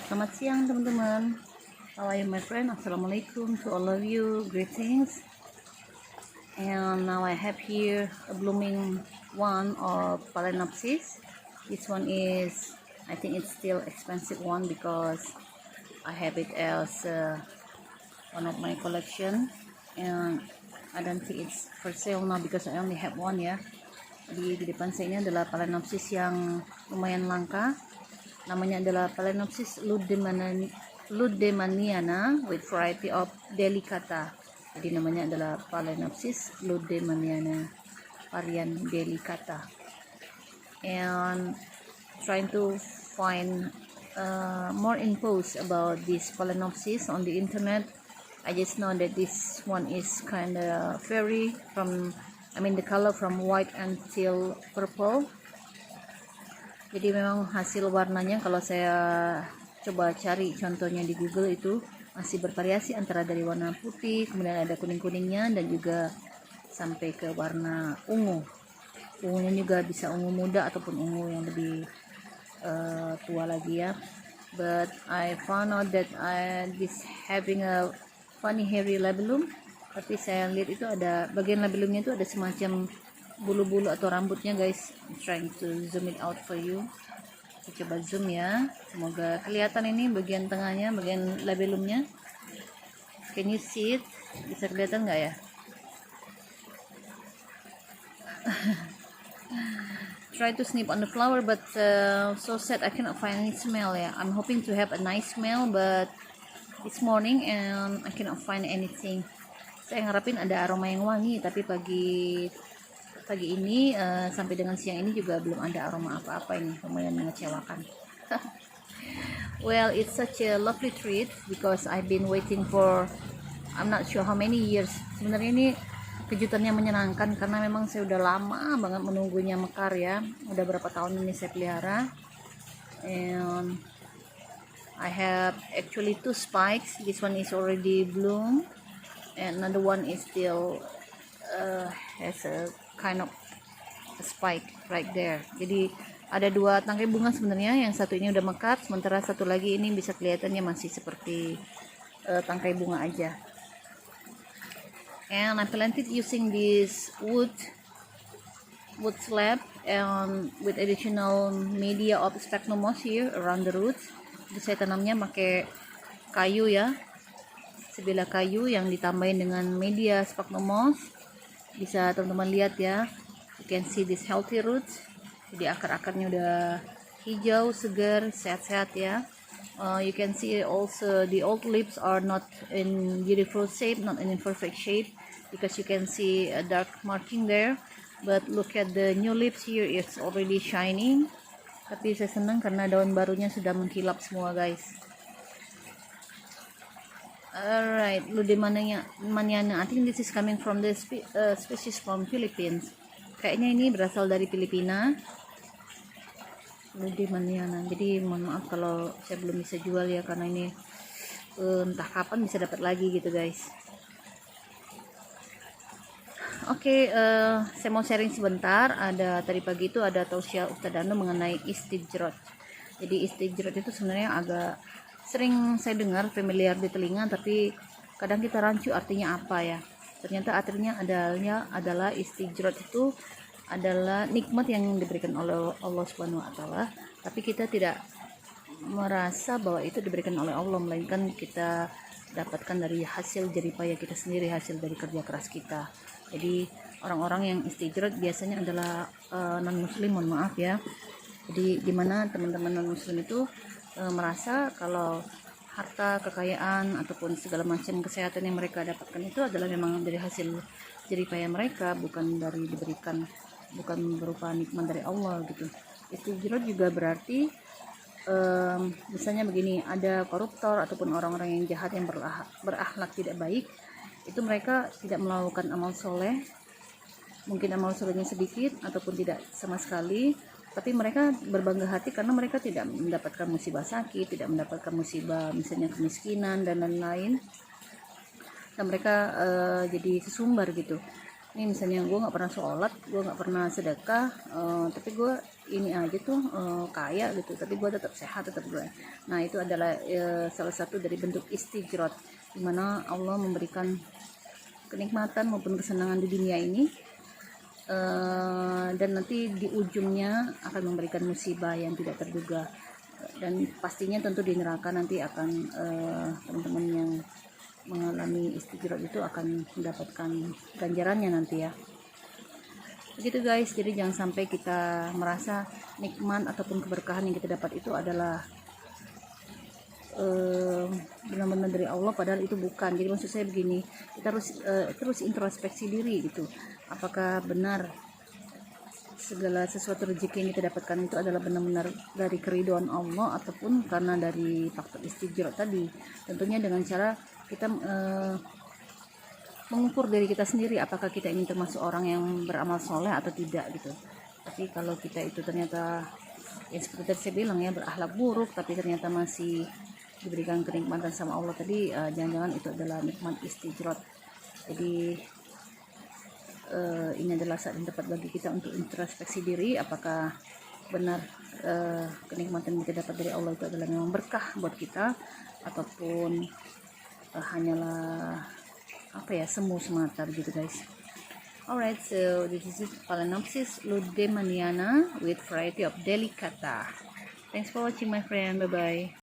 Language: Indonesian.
Selamat siang teman-teman. How are you my friend? Assalamualaikum to all of you. Greetings. And now I have here a blooming one of Phalaenopsis. This one is, I think it's still expensive one because I have it as one of my collection. And I don't think it's for sale now because I only have one ya. Jadi di depan saya ini adalah Phalaenopsis yang lumayan langka. Namanya adalah Phalaenopsis ludemaniana with variety of delicata. Jadi namanya adalah Phalaenopsis ludemaniana varian delicata. And trying to find more infos about this Phalaenopsis on the internet. I just know that this one is kind of vary from, the color from white until purple. Jadi memang hasil warnanya kalau saya coba cari contohnya di Google itu masih bervariasi antara dari warna putih, kemudian ada kuning-kuningnya dan juga sampai ke warna ungu. Ungunya juga bisa ungu muda ataupun ungu yang lebih tua lagi ya. But I found out that this having a funny hairy labellum. Tapi saya lihat itu ada bagian labellumnya itu ada semacam bulu-bulu atau rambutnya guys. I'm trying to zoom it out for you. Saya coba zoom ya, semoga kelihatan ini bagian tengahnya, bagian labellumnya. Can you see it? Bisa kelihatan nggak ya? Try to snip on the flower but so sad I cannot find any smell ya. I'm hoping to have a nice smell but this morning and I cannot find anything. Saya ngarepin ada aroma yang wangi tapi pagi ini sampai dengan siang ini juga belum ada aroma apa-apa. Ini lumayan mengecewakan. Well, it's such a lovely treat because I've been waiting for I'm not sure how many years. Sebenarnya ini kejutan yang menyenangkan karena memang saya udah lama banget menunggunya mekar ya. Udah berapa tahun ini saya pelihara. And I have actually 2 spikes. This one is already bloom and another one is still has a kind of a spike right there. Jadi ada 2 tangkai bunga sebenarnya, yang satu ini udah mekar, sementara satu lagi ini bisa kelihatannya masih seperti tangkai bunga aja. And I planted using this wood slab and with additional media of sphagnum moss here around the roots. Jadi saya tanamnya pakai kayu ya, sebilah kayu yang ditambahin dengan media sphagnum moss. Bisa teman-teman lihat ya, you can see this healthy roots. Jadi akar-akarnya udah hijau, segar, sehat-sehat ya. You can see also the old leaves are not in beautiful shape, not in perfect shape because you can see a dark marking there. But look at the new leaves here, it's already shining. Tapi saya senang karena daun barunya sudah mengkilap semua guys. Alright, ludemaniana. I think this is coming from the species from Philippines. Kayaknya ini berasal dari Filipina. Ludemaniana. Jadi mohon maaf kalau saya belum bisa jual ya karena ini entah kapan bisa dapat lagi gitu guys. Oke, saya mau sharing sebentar. Tadi pagi itu ada tausiah Ustadano mengenai istijrot. Jadi istijrot itu sebenarnya agak sering saya dengar familiar di telinga, tapi kadang kita rancu artinya apa ya. Ternyata artinya adalah istijrot itu adalah nikmat yang diberikan oleh Allah Subhanahu wa taala, tapi kita tidak merasa bahwa itu diberikan oleh Allah, melainkan kita dapatkan dari hasil jeripaya kita sendiri, hasil dari kerja keras kita. Jadi orang-orang yang istijrot biasanya adalah non muslim, mohon maaf ya. Jadi dimana teman-teman non muslim itu merasa kalau harta, kekayaan ataupun segala macam kesehatan yang mereka dapatkan itu adalah memang dari hasil jeripaya mereka, bukan berupa nikmat dari Allah gitu. Istijrot juga berarti misalnya begini, ada koruptor ataupun orang-orang yang jahat yang berakhlak tidak baik, itu mereka tidak melakukan amal soleh, mungkin amal solehnya sedikit ataupun tidak sama sekali, tapi mereka berbangga hati karena mereka tidak mendapatkan musibah sakit, tidak mendapatkan musibah misalnya kemiskinan dan lain-lain, dan mereka jadi sesumbar gitu. Ini misalnya gue nggak pernah sholat, gue nggak pernah sedekah, tapi gue ini aja tuh kaya gitu, tapi gue tetap sehat, tetap gue. Nah itu adalah salah satu dari bentuk istijrot, dimana Allah memberikan kenikmatan maupun kesenangan di dunia ini, dan nanti di ujungnya akan memberikan musibah yang tidak terduga, dan pastinya tentu di neraka nanti akan teman-teman yang mengalami istijrot itu akan mendapatkan ganjarannya nanti ya. Begitu guys, jadi jangan sampai kita merasa nikmat ataupun keberkahan yang kita dapat itu adalah benar-benar dari Allah, padahal itu bukan. Jadi maksud saya begini, kita harus terus introspeksi diri gitu, apakah benar segala sesuatu rezeki yang kita dapatkan itu adalah benar-benar dari keridhaan Allah ataupun karena dari faktor istijrot tadi. Tentunya dengan cara kita mengukur diri kita sendiri, apakah kita ini termasuk orang yang beramal soleh atau tidak gitu. Tapi kalau kita itu ternyata ya seperti tadi saya bilang ya, berakhlak buruk tapi ternyata masih diberikan kenikmatan sama Allah tadi, jangan-jangan itu adalah nikmat istijrot. Jadi ini adalah saat yang tepat bagi kita untuk introspeksi diri, apakah benar kenikmatan yang kita dapat dari Allah itu adalah memang berkah buat kita ataupun hanyalah apa ya, semu semata gitu guys. Alright, so this is Phalaenopsis ludemaniana with variety of delicata. Thanks for watching my friend, bye bye.